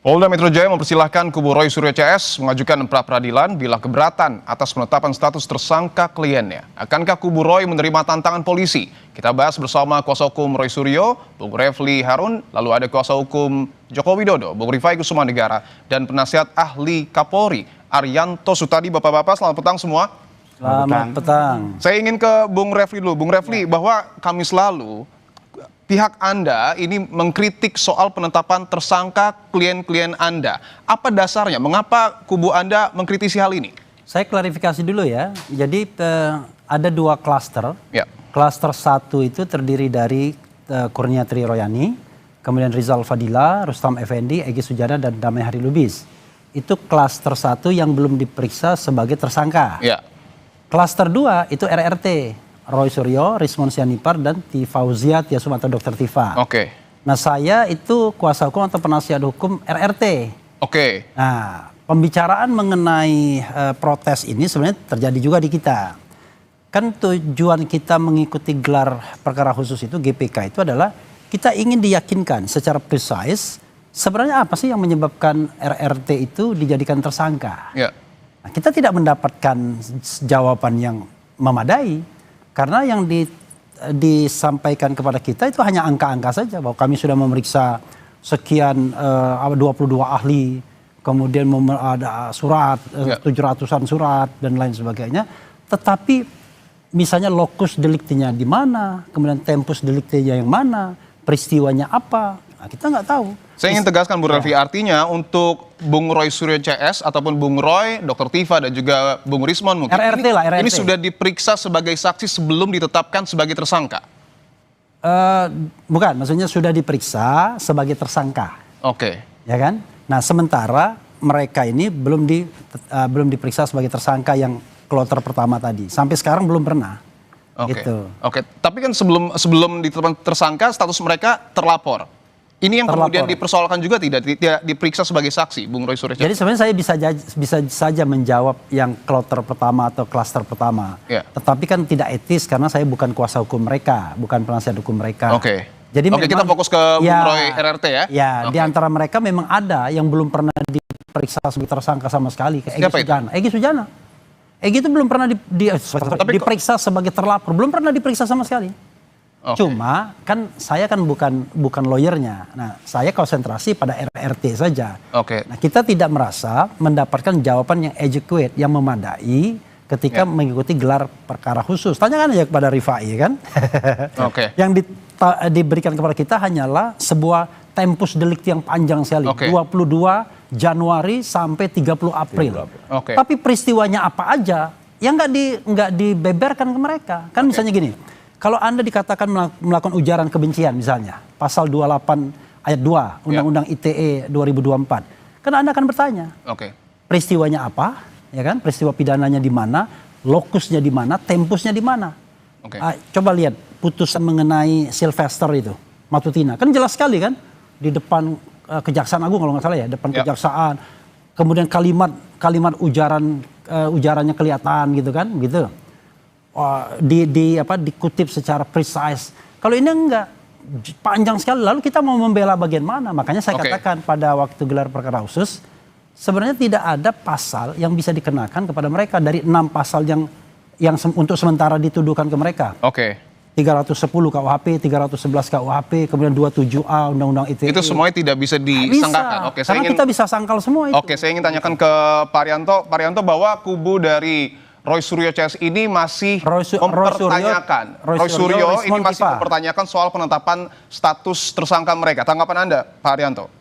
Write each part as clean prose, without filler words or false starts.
Polda Metro Jaya mempersilahkan kubu Roy Suryo CS mengajukan pra-peradilan bila keberatan atas penetapan status tersangka kliennya. Akankah kubu Roy menerima tantangan polisi? Kita bahas bersama kuasa hukum Roy Suryo, Bung Refli Harun, lalu ada kuasa hukum Joko Widodo, Bung Rifai Kussumanegara, dan penasihat ahli Kapolri, Arianto Sutadi. Bapak-bapak, selamat petang semua. Selamat petang. Saya ingin ke Bung Refli dulu. Bung Refli, bahwa Kamis lalu pihak Anda ini mengkritik soal penetapan tersangka klien-klien Anda. Apa dasarnya? Mengapa kubu Anda mengkritisi hal ini? Saya klarifikasi dulu ya. Jadi ada dua klaster. Ya. Klaster 1 itu terdiri dari Kurnia Tri Royani, kemudian Rizal Fadila, Rustam Effendi, Egy Sujana, dan Damai Hari Lubis. Itu klaster 1 yang belum diperiksa sebagai tersangka. Ya. Klaster 2 itu RRT. Roy Suryo, Rismon Sianipar, dan Fauzia Tiasum atau Dr. Tifa. Oke. Nah, saya itu kuasa hukum atau penasihat hukum RRT. Oke. Nah, pembicaraan mengenai protes ini sebenarnya terjadi juga di kita. Kan tujuan kita mengikuti gelar perkara khusus itu, GPK itu adalah kita ingin diyakinkan secara precise sebenarnya apa sih yang menyebabkan RRT itu dijadikan tersangka. Ya. Nah, kita tidak mendapatkan jawaban yang memadai. Karena yang disampaikan kepada kita itu hanya angka-angka saja, bahwa kami sudah memeriksa sekian 22 ahli, kemudian ada surat, 700-an surat dan lain sebagainya. Tetapi misalnya lokus deliktinya di mana, kemudian tempus deliktinya yang mana, peristiwanya apa, nah, kita nggak tahu. Saya ingin tegaskan Bu Refli, artinya untuk Bung Roy Suryo CS ataupun Bung Roy, Dr. Tifa, dan juga Bung Rismon mungkin RRT ini sudah diperiksa sebagai saksi sebelum ditetapkan sebagai tersangka? Bukan, maksudnya sudah diperiksa sebagai tersangka. Oke. Ya kan? Nah, sementara mereka ini belum diperiksa sebagai tersangka yang kloter pertama tadi. Sampai sekarang belum pernah. Oke. Gitu. Oke. Tapi kan sebelum ditetapkan tersangka, status mereka terlapor. Ini yang kemudian dipersoalkan juga tidak diperiksa sebagai saksi, Bung Roy Suryo. Jadi sebenarnya saya bisa saja menjawab yang kloter pertama atau klaster pertama. Ya. Tetapi kan tidak etis karena saya bukan kuasa hukum mereka, bukan penasihat hukum mereka. Oke. Jadi Oke, kita fokus ke Bung Roy RRT ya. Ya, di antara mereka memang ada yang belum pernah diperiksa sebagai tersangka sama sekali. Siapa itu? Egy Sujana. Egy itu belum pernah diperiksa sebagai terlapor, belum pernah diperiksa sama sekali. Okay. Cuma kan saya kan bukan lawyernya. Nah, saya konsentrasi pada RRT saja. Oke. Nah, kita tidak merasa mendapatkan jawaban yang adequate, yang memadai ketika mengikuti gelar perkara khusus. Tanyakan aja kepada Rifai kan. Oke. Yang diberikan kepada kita hanyalah sebuah tempus delikti yang panjang sekali. 22 Januari sampai 30 April. Oke. Tapi peristiwanya apa aja yang nggak dibeberkan ke mereka. Kan misalnya gini. Kalau Anda dikatakan melakukan ujaran kebencian misalnya, pasal 28 ayat 2 Undang-Undang ITE 2024, kan Anda akan bertanya, peristiwanya apa, ya kan? Peristiwa pidananya di mana, lokusnya di mana, tempusnya di mana. Coba lihat putusan mengenai Sylvester itu, Matutina, kan jelas sekali kan, di depan Kejaksaan Agung kalau nggak salah ya, depan Kejaksaan, kemudian kalimat ujarannya kelihatan gitu kan, gitu. Dikutip secara precise. Kalau ini enggak, panjang sekali. Lalu kita mau membela bagian mana? Makanya saya katakan pada waktu gelar perkara khusus, sebenarnya tidak ada pasal yang bisa dikenakan kepada mereka dari 6 pasal yang untuk sementara dituduhkan ke mereka. 310 KUHP, 311 KUHP, kemudian 27A Undang-Undang ITE. Itu semuanya tidak bisa disangkakan. Karena kita bisa sangkal semua itu. Saya ingin tanyakan ke Pak Arianto bahwa kubu dari Roy Suryo CS ini masih mempertanyakan. Roy Suryo ini masih mempertanyakan soal penetapan status tersangka mereka. Tanggapan Anda, Pak Arianto?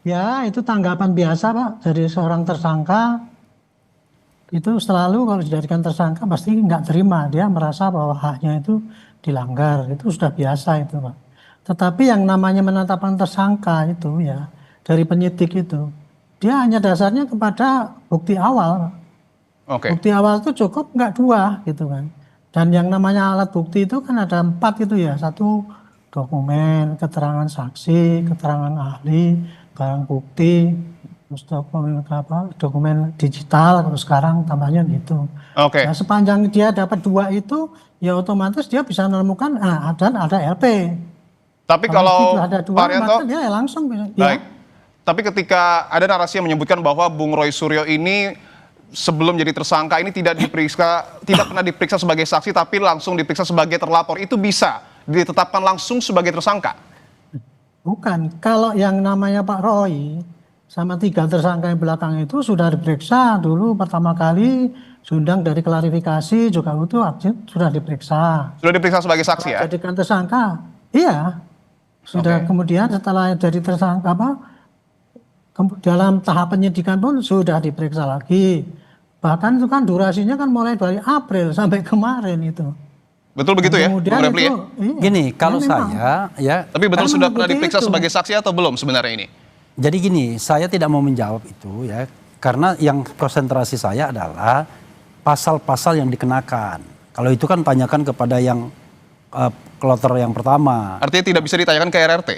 Ya, itu tanggapan biasa, Pak. Dari seorang tersangka, itu selalu kalau dijadikan tersangka pasti nggak terima. Dia merasa bahwa haknya itu dilanggar. Itu sudah biasa itu, Pak. Tetapi yang namanya menetapkan tersangka itu ya, dari penyidik itu, dia hanya dasarnya kepada bukti awal, Pak. Bukti awal itu cukup nggak 2 gitu kan. Dan yang namanya alat bukti itu kan ada 4 itu ya. 1 dokumen, keterangan saksi, keterangan ahli, barang bukti, terus dokumen digital, kalau sekarang tambahnya gitu. Nah, sepanjang dia dapat 2 itu, ya otomatis dia bisa menemukan dan ada LP. Tapi kalau ada 2, Pak Arianto, maka dia langsung baik. Tapi ketika ada narasi yang menyebutkan bahwa Bung Roy Suryo ini sebelum jadi tersangka ini tidak pernah diperiksa sebagai saksi, tapi langsung diperiksa sebagai terlapor. Itu bisa ditetapkan langsung sebagai tersangka? Bukan, kalau yang namanya Pak Roy sama 3 tersangka yang belakang itu sudah diperiksa dulu pertama kali, diundang dari klarifikasi juga itu sudah diperiksa. Sudah diperiksa sebagai saksi ya? Jadikan tersangka, iya. Sudah kemudian setelah jadi tersangka dalam tahap penyidikan pun sudah diperiksa lagi. Bahkan itu kan durasinya kan mulai dari April sampai kemarin itu. Betul begitu ya, Bung Refli ya? Iya, Gini, kalau memang. saya ya. Tapi betul Kan sudah pernah mengikuti diperiksa itu. sebagai saksi atau belum sebenarnya ini? Jadi gini, saya tidak mau menjawab itu ya, karena yang konsentrasi saya adalah pasal-pasal yang dikenakan. Kalau itu kan tanyakan kepada yang kloter yang pertama. Artinya tidak bisa ditanyakan ke RRT?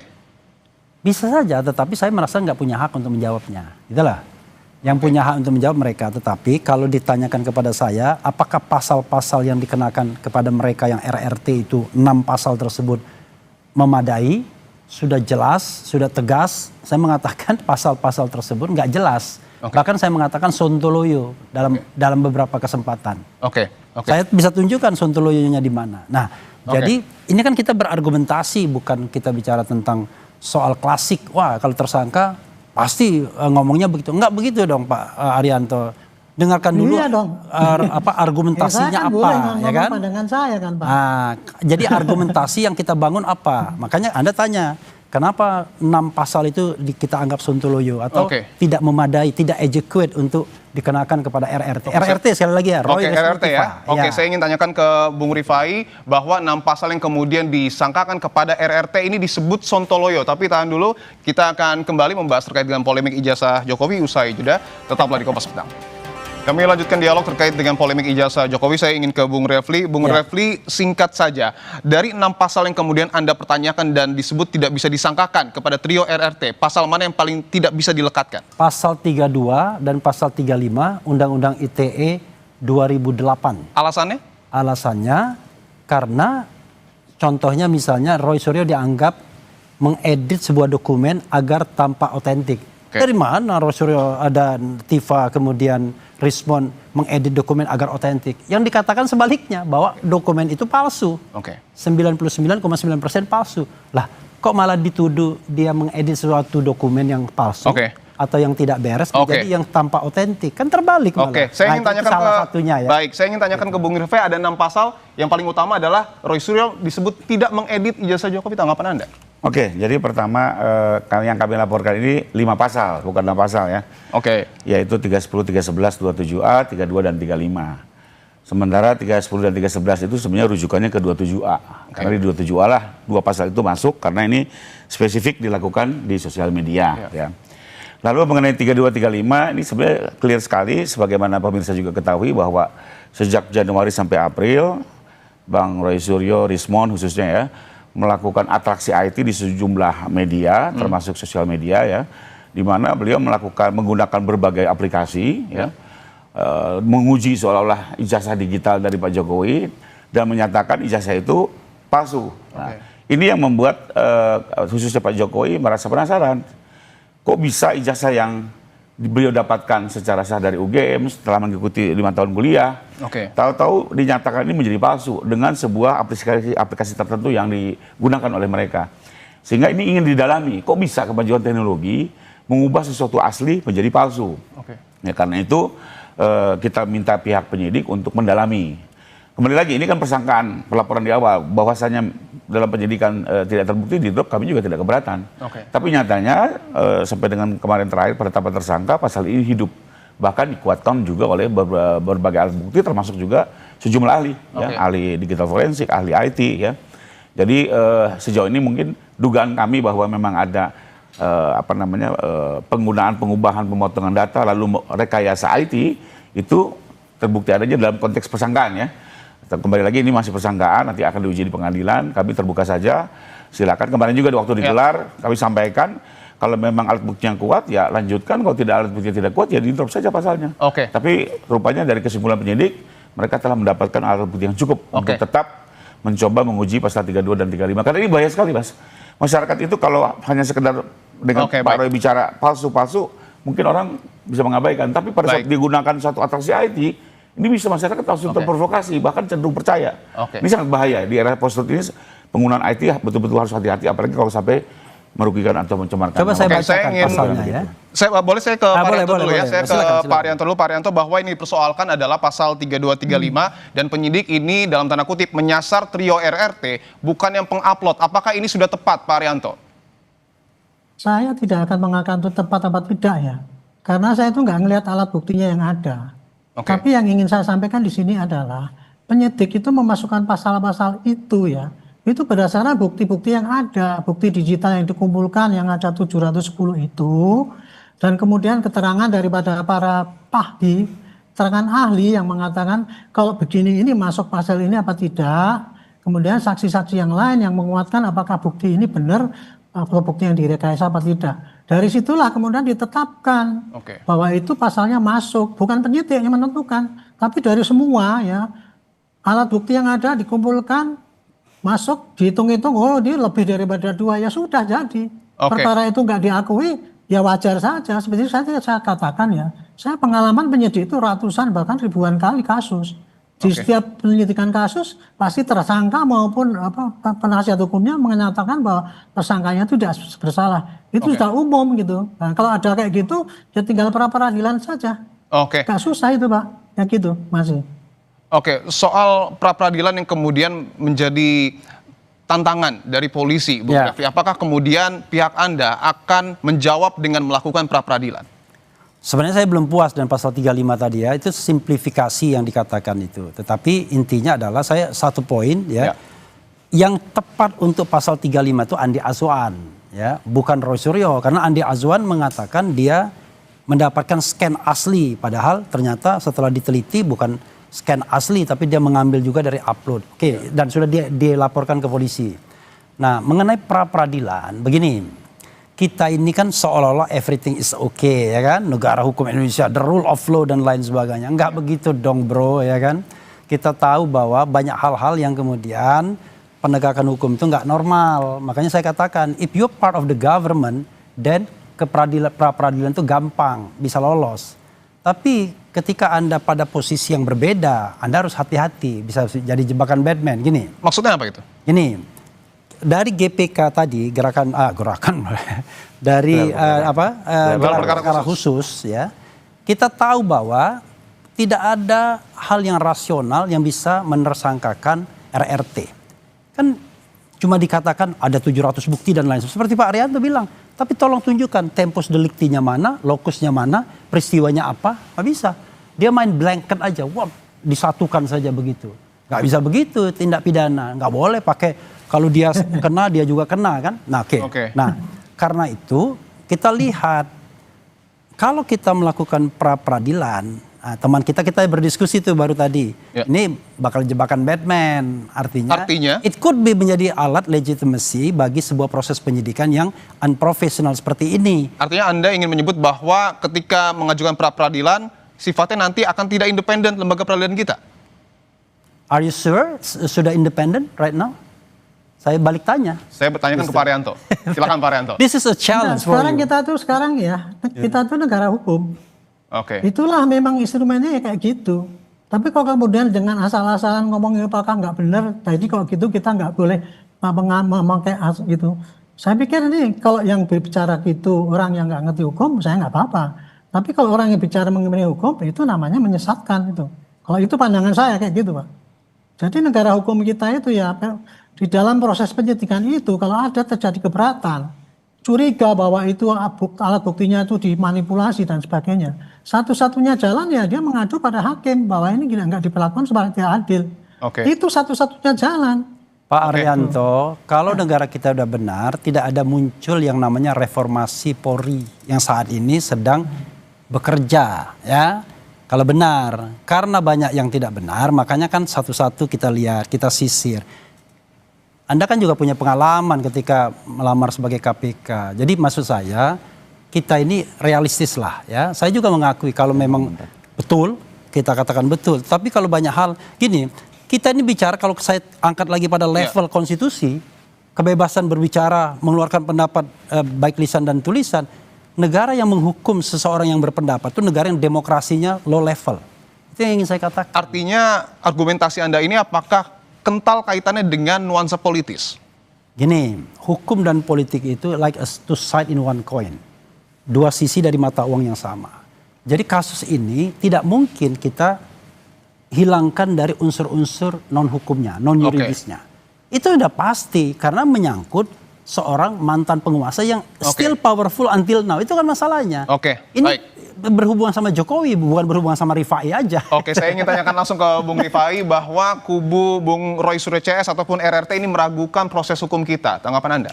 Bisa saja, tetapi saya merasa nggak punya hak untuk menjawabnya. Itulah. Yang punya hak untuk menjawab mereka. Tetapi kalau ditanyakan kepada saya, apakah pasal-pasal yang dikenakan kepada mereka yang RRT itu 6 pasal tersebut memadai, sudah jelas, sudah tegas, saya mengatakan pasal-pasal tersebut nggak jelas. Bahkan saya mengatakan sontoloyo dalam beberapa kesempatan. Saya bisa tunjukkan sontoloyonya di mana. Nah, jadi ini kan kita berargumentasi, bukan kita bicara tentang soal klasik. Wah, kalau tersangka pasti ngomongnya begitu. Enggak begitu dong, Pak Arianto. Dengarkan dulu Iya dong. argumentasinya saya kan apa, boleh ya kan? Pandangan saya kan, Pak. Nah, jadi argumentasi yang kita bangun apa? Makanya Anda tanya, kenapa 6 pasal itu kita anggap sontoloyo atau tidak memadai, tidak adequate untuk dikenakan kepada RRT. RRT sekali lagi ya, Roy RRT ya. ya. Saya ingin tanyakan ke Bung Rifai bahwa 6 pasal yang kemudian disangkakan kepada RRT ini disebut sontoloyo. Tapi tahan dulu, kita akan kembali membahas terkait dengan polemik ijazah Jokowi usai jeda. Tetaplah di Kompas Petang. Kami lanjutkan dialog terkait dengan polemik ijazah Jokowi. Saya ingin ke Bung Refli. Bung Refli, singkat saja. Dari 6 pasal yang kemudian Anda pertanyakan dan disebut tidak bisa disangkakan kepada trio RRT, pasal mana yang paling tidak bisa dilekatkan? Pasal 32 dan pasal 35 Undang-Undang ITE 2008. Alasannya? Alasannya karena contohnya misalnya Roy Suryo dianggap mengedit sebuah dokumen agar tampak otentik. Dari mana Roy Suryo ada Tifa kemudian Rismon mengedit dokumen agar otentik? Yang dikatakan sebaliknya bahwa dokumen itu palsu. 99,9% palsu. Lah, kok malah dituduh dia mengedit suatu dokumen yang palsu atau yang tidak beres menjadi yang tampak otentik? Kan terbalik malah. Saya ingin tanyakan salah satunya ya. Baik, saya ingin tanyakan ke Bung Rifai, ada 6 pasal yang paling utama adalah Roy Suryo disebut tidak mengedit ijazah Jokowi. Tanggapan Anda? Jadi pertama yang kami laporkan ini 5 pasal, bukan 6 pasal ya. Yaitu 310, 311, 27A, 32 dan 35. Sementara 310 dan 311 itu sebenarnya rujukannya ke 27A. Karena di 27A lah 2 pasal itu masuk karena ini spesifik dilakukan di sosial media ya. Lalu mengenai 32, 35 ini sebenarnya clear sekali sebagaimana pemirsa juga ketahui bahwa sejak Januari sampai April Bang Roy Suryo, Rismon khususnya ya, melakukan atraksi IT di sejumlah media, termasuk sosial media ya, di mana beliau menggunakan berbagai aplikasi ya, menguji seolah-olah ijazah digital dari Pak Jokowi dan menyatakan ijazah itu palsu. Nah, ini yang membuat khususnya Pak Jokowi merasa penasaran, kok bisa ijazah yang beliau dapatkan secara sah dari UGM setelah mengikuti 5 tahun kuliah, tahu-tahu dinyatakan ini menjadi palsu dengan sebuah aplikasi tertentu yang digunakan oleh mereka. Sehingga ini ingin didalami, kok bisa kemajuan teknologi mengubah sesuatu asli menjadi palsu. Ya, karena itu kita minta pihak penyidik untuk mendalami. Kembali lagi, ini kan persangkaan pelaporan di awal, bahwasanya dalam penyidikan tidak terbukti di drop, kami juga tidak keberatan. Tapi nyatanya sampai dengan kemarin terakhir penetapan tersangka, pasal ini hidup. Bahkan dikuatkan juga oleh berbagai alat bukti, termasuk juga sejumlah ahli, ya, ahli digital forensik, ahli IT. Ya. Jadi sejauh ini mungkin dugaan kami bahwa memang ada penggunaan, pengubahan, pemotongan data, lalu rekayasa IT, itu terbukti adanya dalam konteks persangkaan ya. Kembali lagi ini masih persangkaan, nanti akan diuji di pengadilan, kami terbuka saja, silakan. Kemarin juga waktu digelar, kami sampaikan, kalau memang alat buktinya kuat, ya lanjutkan, kalau tidak alat buktinya tidak kuat, ya di-drop saja pasalnya. Tapi rupanya dari kesimpulan penyidik, mereka telah mendapatkan alat bukti yang cukup untuk tetap mencoba menguji pasal 32 dan 35, karena ini bahaya sekali, Mas. Masyarakat itu kalau hanya sekedar dengan Pak Roy bicara palsu-palsu, mungkin orang bisa mengabaikan. Tapi pada saat digunakan satu atraksi IT, ini bisa masyarakat langsung terprovokasi, bahkan cenderung percaya. Ini sangat bahaya. Di era post truth ini penggunaan IT betul-betul harus hati-hati, apalagi kalau sampai merugikan atau mencemarkan. Coba saya bacakan pasalnya ya. Boleh saya ke Pak Arianto dulu ya. Saya ke Pak Arianto dulu. Pak Arianto, bahwa ini dipersoalkan adalah pasal 3235 dan penyidik ini dalam tanda kutip menyasar trio RRT, bukan yang pengupload. Apakah ini sudah tepat, Pak Arianto? Saya tidak akan mengatakan itu tepat apa tidak ya. Karena saya itu nggak ngelihat alat buktinya yang ada. Tapi yang ingin saya sampaikan di sini adalah penyidik itu memasukkan pasal-pasal itu ya. Itu berdasarkan bukti-bukti yang ada, bukti digital yang dikumpulkan yang ada 710 itu, dan kemudian keterangan daripada para ahli, keterangan ahli yang mengatakan kalau begini ini masuk pasal ini apa tidak, kemudian saksi-saksi yang lain yang menguatkan apakah bukti ini benar, atau bukti yang direkayasa apa tidak. Dari situlah kemudian ditetapkan bahwa itu pasalnya masuk, bukan penyidik yang menentukan, tapi dari semua ya, alat bukti yang ada dikumpulkan, masuk, dihitung-hitung, oh ini lebih daripada 2, ya sudah jadi. Perkara itu nggak diakui, ya wajar saja. Seperti saya katakan ya, saya pengalaman penyidik itu ratusan bahkan ribuan kali kasus. Di setiap penyidikan kasus, pasti tersangka maupun penasihat hukumnya menyatakan bahwa tersangkanya itu tidak bersalah. Itu sudah umum gitu. Nah, kalau ada kayak gitu, ya tinggal pra-peradilan saja. Gak susah itu Pak, ya gitu masih. Soal pra-peradilan yang kemudian menjadi tantangan dari polisi, Bung Refli, apakah kemudian pihak Anda akan menjawab dengan melakukan pra-peradilan? Sebenarnya saya belum puas dengan pasal 35 tadi ya, itu simplifikasi yang dikatakan itu. Tetapi intinya adalah saya satu poin ya, yang tepat untuk pasal 35 itu Andi Azwan ya, bukan Roy Suryo, karena Andi Azwan mengatakan dia mendapatkan scan asli, padahal ternyata setelah diteliti bukan scan asli, tapi dia mengambil juga dari upload. Dan sudah dilaporkan ke polisi. Nah, mengenai pra-peradilan, begini, kita ini kan seolah-olah everything is okay, ya kan? Negara hukum Indonesia, the rule of law dan lain sebagainya. Enggak begitu dong bro, ya kan? Kita tahu bahwa banyak hal-hal yang kemudian penegakan hukum itu nggak normal. Makanya saya katakan, if you're part of the government, then ke pra-peradilan itu gampang, bisa lolos. Tapi ketika Anda pada posisi yang berbeda, Anda harus hati-hati, bisa jadi jebakan Batman. Gini. Maksudnya apa itu? Gini, dari GPK tadi gerakan dari gelar perkara khusus ya, kita tahu bahwa tidak ada hal yang rasional yang bisa menersangkakan RRT. Kan cuma dikatakan ada 700 bukti dan lain sebagainya. Seperti Pak Arianto bilang. Tapi tolong tunjukkan tempus deliktinya mana, lokusnya mana, peristiwanya apa, nggak bisa. Dia main blanket aja, wah disatukan saja begitu. Nggak bisa begitu tindak pidana, nggak boleh pakai kalau dia kena dia juga kena kan. Nah Nah karena itu kita lihat kalau kita melakukan pra-peradilan, teman kita berdiskusi tuh baru tadi. Ini bakal jebakan Batman, artinya it could be menjadi alat legitimacy bagi sebuah proses penyidikan yang unprofessional seperti ini. Artinya Anda ingin menyebut bahwa ketika mengajukan pra-peradilan sifatnya nanti akan tidak independen lembaga peradilan kita? Are you sure sudah independen right now? Saya balik tanya. Saya bertanyakan ke Pak Arianto. Silakan Pak Arianto. This is a challenge for you. Kita tuh negara hukum. Itulah memang instrumennya ya kayak gitu. Tapi kalau kemudian dengan asal-asalan ngomongin apakah nggak benar, jadi kalau gitu kita nggak boleh memakai gitu. Saya pikir ini kalau yang berbicara gitu orang yang nggak ngerti hukum, saya nggak apa-apa. Tapi kalau orang yang bicara mengenai hukum itu namanya menyesatkan itu. Kalau itu pandangan saya kayak gitu Pak. Jadi negara hukum kita itu ya di dalam proses penyidikan itu kalau ada terjadi keberatan, curiga bahwa itu alat buktinya itu dimanipulasi dan sebagainya. Satu-satunya jalan ya dia mengadu pada hakim bahwa ini nggak diperlakukan sebagai adil. Itu satu-satunya jalan. Pak Arianto, kalau negara kita udah benar, tidak ada muncul yang namanya reformasi Polri yang saat ini sedang bekerja, ya. Kalau benar, karena banyak yang tidak benar, makanya kan satu-satu kita lihat, kita sisir. Anda kan juga punya pengalaman ketika melamar sebagai KPK. Jadi maksud saya, kita ini realistis lah ya. Saya juga mengakui kalau memang betul, kita katakan betul. Tapi kalau banyak hal, gini, kita ini bicara kalau saya angkat lagi pada level konstitusi, kebebasan berbicara, mengeluarkan pendapat baik lisan dan tulisan, negara yang menghukum seseorang yang berpendapat itu negara yang demokrasinya low level. Itu yang ingin saya katakan. Artinya argumentasi Anda ini apakah kental kaitannya dengan nuansa politis? Gini, hukum dan politik itu like two side in one coin. Dua sisi dari mata uang yang sama. Jadi kasus ini tidak mungkin kita hilangkan dari unsur-unsur non-hukumnya, non-yuridisnya. Itu udah pasti karena menyangkut seorang mantan penguasa yang still powerful until now. Itu kan masalahnya. Ini baik. Berhubungan sama Jokowi, bukan berhubungan sama Rifai aja. Saya ingin tanyakan langsung ke Bung Rifai bahwa kubu Bung Roy Suryo CS ataupun RRT ini meragukan proses hukum kita. Tanggapan Anda?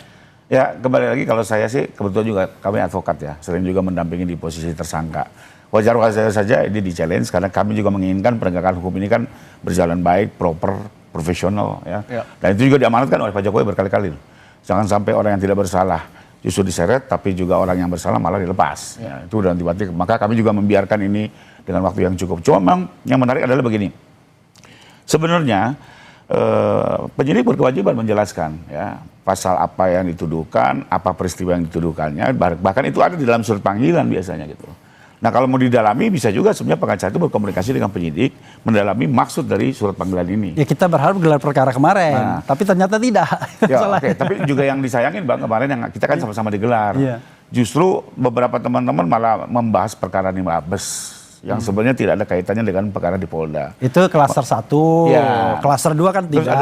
Ya, kembali lagi kalau saya sih kebetulan juga kami advokat ya, sering juga mendampingi di posisi tersangka. Wajar-wajar saja ini di-challenge karena kami juga menginginkan penegakan hukum ini kan berjalan baik, proper, profesional ya. Dan itu juga diamanatkan oleh Pak Jokowi berkali-kali. Jangan sampai orang yang tidak bersalah justru diseret, tapi juga orang yang bersalah malah dilepas. Ya, itu udah antipati. Maka kami juga membiarkan ini dengan waktu yang cukup. Cuma memang yang menarik adalah begini. Sebenarnya penyidik berkewajiban menjelaskan ya pasal apa yang dituduhkan, apa peristiwa yang dituduhkannya, bahkan itu ada di dalam surat panggilan biasanya gitu. Nah kalau mau didalami bisa juga sebenarnya pengacara itu berkomunikasi dengan penyidik mendalami maksud dari surat panggilan ini. Ya kita berharap gelar perkara kemarin, tapi ternyata tidak. Ya, tapi juga yang disayangin Bang kemarin yang kita kan sama-sama digelar. Justru beberapa teman-teman malah membahas perkara di Mabes yang sebenarnya tidak ada kaitannya dengan perkara di Polda. Itu klaster 1, klaster 2 kan tidak. Terus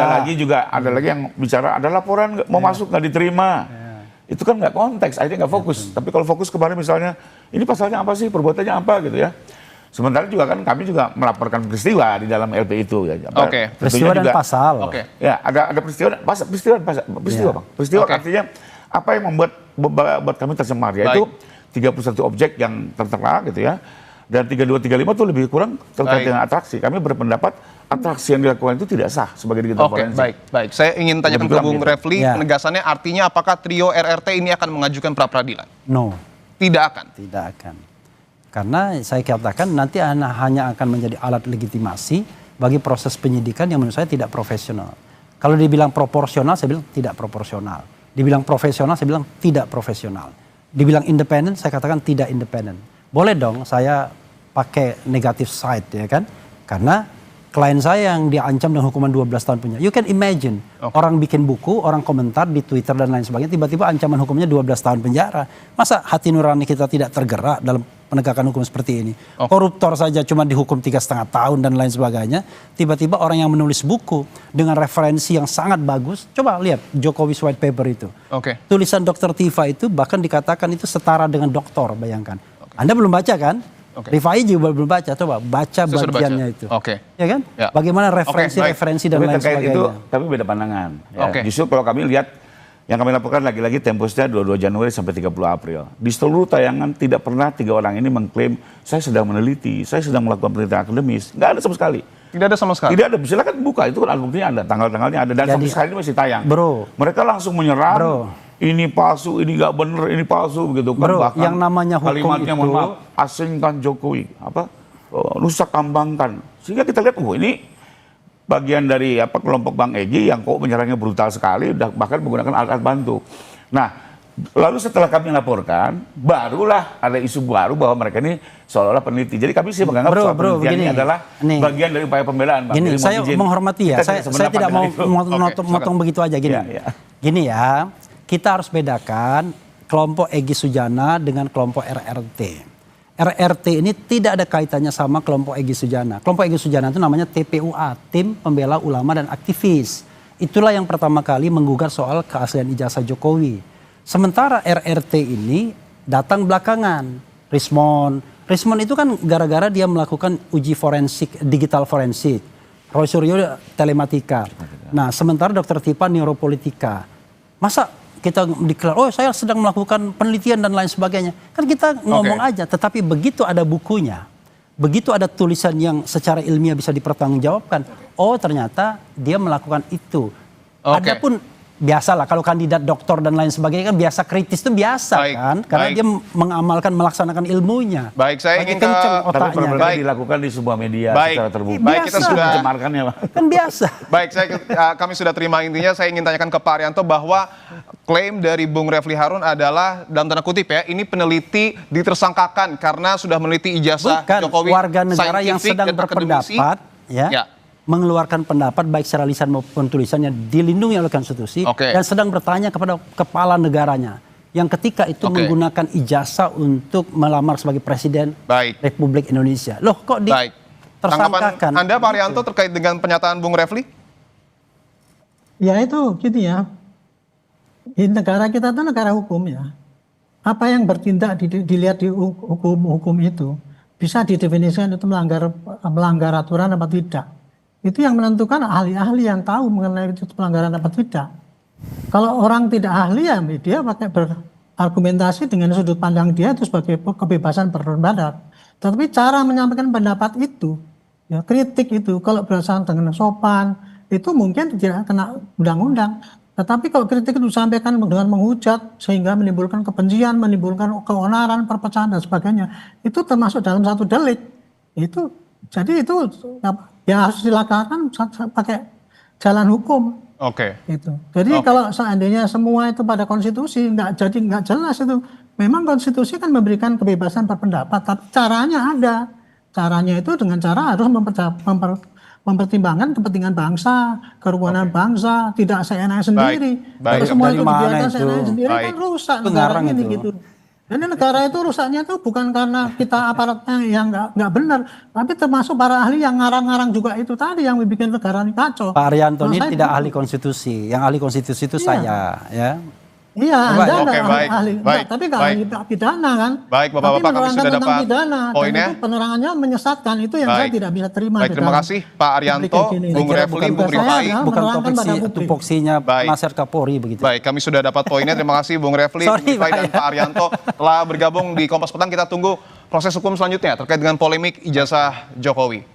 ada lagi yang bicara ada laporan mau masuk nggak diterima. Itu kan nggak konteks, akhirnya nggak fokus. Tapi kalau fokus kemarin misalnya, ini pasalnya apa sih, perbuatannya apa gitu ya. Sementara juga kan kami juga melaporkan peristiwa di dalam LP itu ya. Peristiwa dan pasal. Ya, ada peristiwa, Bang. Peristiwa artinya apa yang membuat kami tercemar, yaitu 31 objek yang tertera gitu ya. Dan 32, 35 itu lebih kurang terkait dengan atraksi. Kami berpendapat atraksi yang dilakukan itu tidak sah sebagai digital forensik. Baik. Saya ingin tanyakan ke Bung Refli, penegasannya artinya apakah trio RRT ini akan mengajukan pra-peradilan? No. Tidak akan? Tidak akan. Karena saya katakan nanti hanya akan menjadi alat legitimasi bagi proses penyidikan yang menurut saya tidak profesional. Kalau dibilang proporsional, saya bilang tidak proporsional. Dibilang profesional, saya bilang tidak profesional. Dibilang independen, saya katakan tidak independen. Boleh dong saya pakai negative side ya kan. Karena klien saya yang diancam dengan hukuman 12 tahun penjara. You can imagine orang bikin buku, orang komentar di Twitter dan lain sebagainya, tiba-tiba ancaman hukumnya 12 tahun penjara. Masa hati nurani kita tidak tergerak dalam penegakan hukum seperti ini? Koruptor saja cuma dihukum 3,5 tahun dan lain sebagainya. Tiba-tiba orang yang menulis buku dengan referensi yang sangat bagus. Coba lihat Jokowi's White Paper itu. Tulisan Dr. Tifa itu bahkan dikatakan itu setara dengan doktor, bayangkan. Anda belum baca kan? Rifai juga belum baca, coba baca bagiannya itu. Ya kan? Bagaimana referensi dan lain sebagainya. Itu, tapi beda pandangan. Ya. Justru kalau kami lihat, yang kami laporkan lagi-lagi temposnya 22 Januari sampai 30 April. Di seluruh tayangan tidak pernah 3 orang ini mengklaim, saya sedang meneliti, saya sedang melakukan penelitian akademis. Nggak ada sama sekali. Tidak ada sama sekali? Tidak ada, silakan buka, itu kan alat buktinya ada, tanggal-tanggalnya ada. Dan sampai sekarang ini masih tayang. Mereka langsung menyerang. Ini palsu, ini nggak bener, ini palsu begitu kan. Bahkan yang namanya hukum kalimatnya, itu, mohon maaf, asingkan Jokowi, rusak kambangkan. Sehingga kita lihat, ini bagian dari kelompok Bang Egy yang kok menyerangnya brutal sekali, bahkan menggunakan alat bantu. Nah, lalu setelah kami laporkan, barulah ada isu baru bahwa mereka ini seolah-olah peneliti. Jadi kami sih menganggap soal penelitian ini adalah bagian dari upaya pembelaan. Gini, saya menghormati ya, saya tidak mau motong begitu aja gini. Gini ya. Kita harus bedakan kelompok Egy Sujana dengan kelompok RRT. RRT ini tidak ada kaitannya sama kelompok Egy Sujana. Kelompok Egy Sujana itu namanya TPUA, Tim Pembela Ulama dan Aktivis. Itulah yang pertama kali menggugat soal keaslian ijazah Jokowi. Sementara RRT ini datang belakangan. Rismon itu kan gara-gara dia melakukan uji forensik, digital forensik. Roy Suryo telematika. Nah sementara Dr. Tifa neuropolitika. Masa kita deklar, saya sedang melakukan penelitian dan lain sebagainya. Kan kita ngomong aja, tetapi begitu ada bukunya, begitu ada tulisan yang secara ilmiah bisa dipertanggungjawabkan, ternyata dia melakukan itu. Adapun biasa lah kalau kandidat doktor dan lain sebagainya kan biasa kritis itu biasa kan, karena dia mengamalkan melaksanakan ilmunya. Baik, saya ingin tapi berbeda dilakukan di sebuah media secara terbuka. Baik, kita sudah mencemarkannya, Pak. Kan biasa. Baik, kami sudah terima intinya. Saya ingin tanyakan ke Pak Arianto bahwa klaim dari Bung Refli Harun adalah dalam tanda kutip ya, ini peneliti ditersangkakan karena sudah meneliti ijazah Jokowi, warga negara yang sedang berpendapat mengeluarkan pendapat baik secara lisan maupun tulisannya dilindungi oleh konstitusi dan sedang bertanya kepada kepala negaranya yang ketika itu menggunakan ijazah untuk melamar sebagai presiden Republik Indonesia. Loh kok tersangkakan? Anda Pak Arianto terkait dengan pernyataan Bung Refli? Ya itu gitu ya. Di negara kita itu negara hukum ya. Apa yang bertindak dilihat di hukum itu bisa didefinisikan itu melanggar aturan apa tidak. Itu yang menentukan ahli-ahli yang tahu mengenai itu pelanggaran apa tidak. Kalau orang tidak ahli ya dia pakai berargumentasi dengan sudut pandang dia itu sebagai kebebasan berpendapat. Tetapi cara menyampaikan pendapat itu, ya kritik itu kalau berdasarkan dengan sopan itu mungkin tidak kena undang-undang. Tetapi kalau kritik itu disampaikan dengan menghujat sehingga menimbulkan kebencian, menimbulkan keonaran, perpecahan dan sebagainya, itu termasuk dalam satu delik. Itu jadi itu ya harus dilakukan pakai jalan hukum. Itu. Jadi kalau seandainya semua itu pada konstitusi nggak jelas itu. Memang konstitusi kan memberikan kebebasan berpendapat, tapi caranya ada. Caranya itu dengan cara harus mempertimbangkan kepentingan bangsa, kerukunan bangsa, tidak seenaknya sendiri. Kalau semua itu dibiarkan seenaknya sendiri kan rusak negara ini gitu. Dan negara itu rusaknya itu bukan karena kita aparatnya yang nggak benar, tapi termasuk para ahli yang ngarang-ngarang juga itu tadi yang bikin negara ini kacau. Pak Arianto ini tidak ahli konstitusi, yang ahli konstitusi itu saya, ya. Iya, Anda nggak ahli, tapi nggak ahli pidana kan? Baik, Bapak-Bapak, kami sudah dapat poinnya. Dan itu penerangannya menyesatkan, itu yang saya tidak bisa terima. Baik, terima kasih Pak Arianto, Bung Refli, Bung Rifai. Bukan tupoksinya Nasir Kapolri begitu. Baik, kami sudah dapat poinnya. Terima kasih Bung Refli, Bung Rifai, dan Pak Arianto telah bergabung di Kompas Petang. Kita tunggu proses hukum selanjutnya terkait dengan polemik ijazah Jokowi.